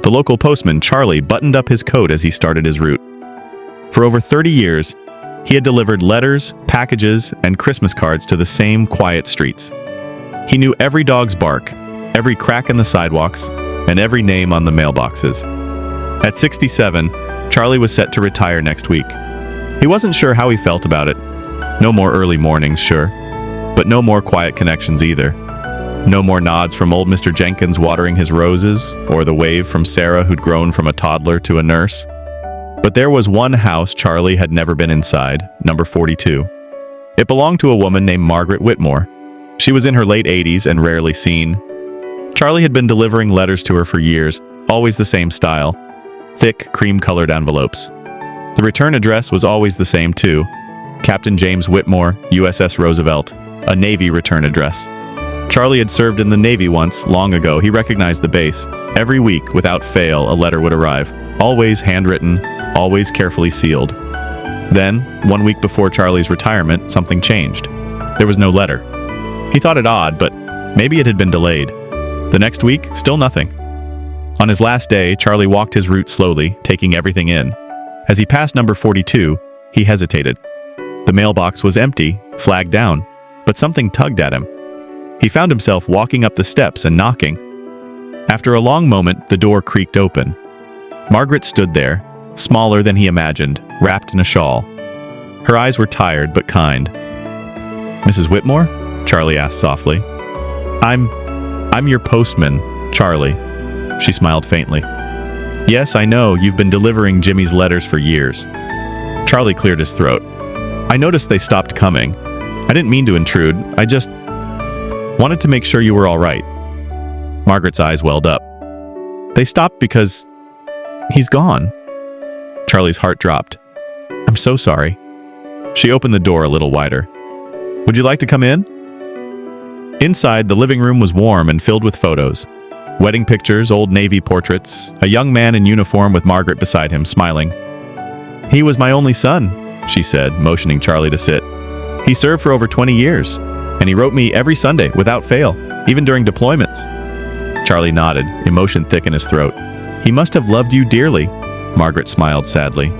The local postman, Charlie, buttoned up his coat as he started his route. For over 30 years, he had delivered letters, packages, and Christmas cards to the same quiet streets. He knew every dog's bark, every crack in the sidewalks, and every name on the mailboxes. At 67, Charlie was set to retire next week. He wasn't sure how he felt about it. No more early mornings, sure, but no more quiet connections either. No more nods from old Mr. Jenkins watering his roses, or the wave from Sarah who'd grown from a toddler to a nurse. But there was one house Charlie had never been inside, number 42. It belonged to a woman named Margaret Whitmore. She was in her late 80s and rarely seen. Charlie had been delivering letters to her for years, always the same style, thick, cream-colored envelopes. The return address was always the same too, Captain James Whitmore, USS Roosevelt, a Navy return address. Charlie had served in the Navy once, long ago. He recognized the base. Every week, without fail, a letter would arrive, always handwritten, always carefully sealed. Then, 1 week before Charlie's retirement, something changed. There was no letter. He thought it odd, but maybe it had been delayed. The next week, still nothing. On his last day, Charlie walked his route slowly, taking everything in. As he passed number 42, he hesitated. The mailbox was empty, flagged down, but something tugged at him. He found himself walking up the steps and knocking. After a long moment, the door creaked open. Margaret stood there, smaller than he imagined, wrapped in a shawl. Her eyes were tired but kind. "Mrs. Whitmore?" Charlie asked softly. I'm your postman, Charlie." She smiled faintly. "Yes, I know, you've been delivering Jimmy's letters for years." Charlie cleared his throat. "I noticed they stopped coming. I didn't mean to intrude. I just wanted to make sure you were all right." Margaret's eyes welled up. "They stopped because he's gone." Charlie's heart dropped. "I'm so sorry." She opened the door a little wider. "Would you like to come in?" Inside, the living room was warm and filled with photos. Wedding pictures, old Navy portraits, a young man in uniform with Margaret beside him, smiling. "He was my only son," she said, motioning Charlie to sit. "He served for over 20 years, and he wrote me every Sunday, without fail, even during deployments." Charlie nodded, emotion thick in his throat. "He must have loved you dearly," Margaret smiled sadly.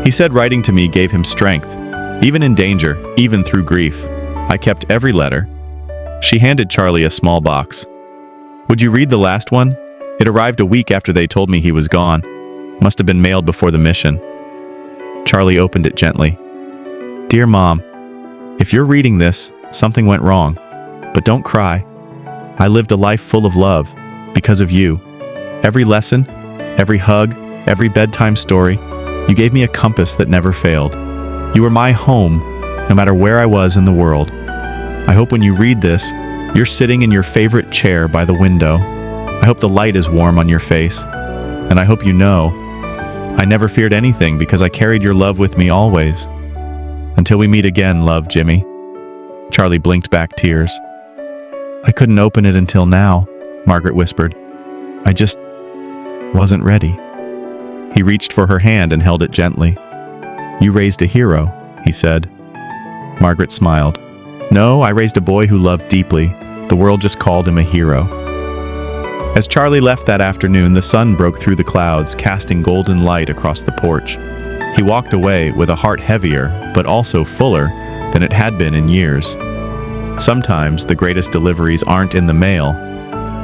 "He said writing to me gave him strength, even in danger, even through grief. I kept every letter." She handed Charlie a small box. "Would you read the last one? It arrived a week after they told me he was gone. Must have been mailed before the mission." Charlie opened it gently. "Dear Mom, if you're reading this, something went wrong. But don't cry. I lived a life full of love, because of you. Every lesson, every hug, every bedtime story, you gave me a compass that never failed. You were my home, no matter where I was in the world. I hope when you read this, you're sitting in your favorite chair by the window. I hope the light is warm on your face. And I hope you know, I never feared anything because I carried your love with me always. Until we meet again, love, Jimmy." Charlie blinked back tears. "I couldn't open it until now," Margaret whispered. "I just wasn't ready." He reached for her hand and held it gently. "You raised a hero," he said. Margaret smiled. "No, I raised a boy who loved deeply. The world just called him a hero." As Charlie left that afternoon, the sun broke through the clouds, casting golden light across the porch. He walked away with a heart heavier, but also fuller than it had been in years. Sometimes the greatest deliveries aren't in the mail.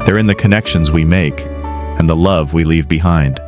They're in the connections we make and the love we leave behind.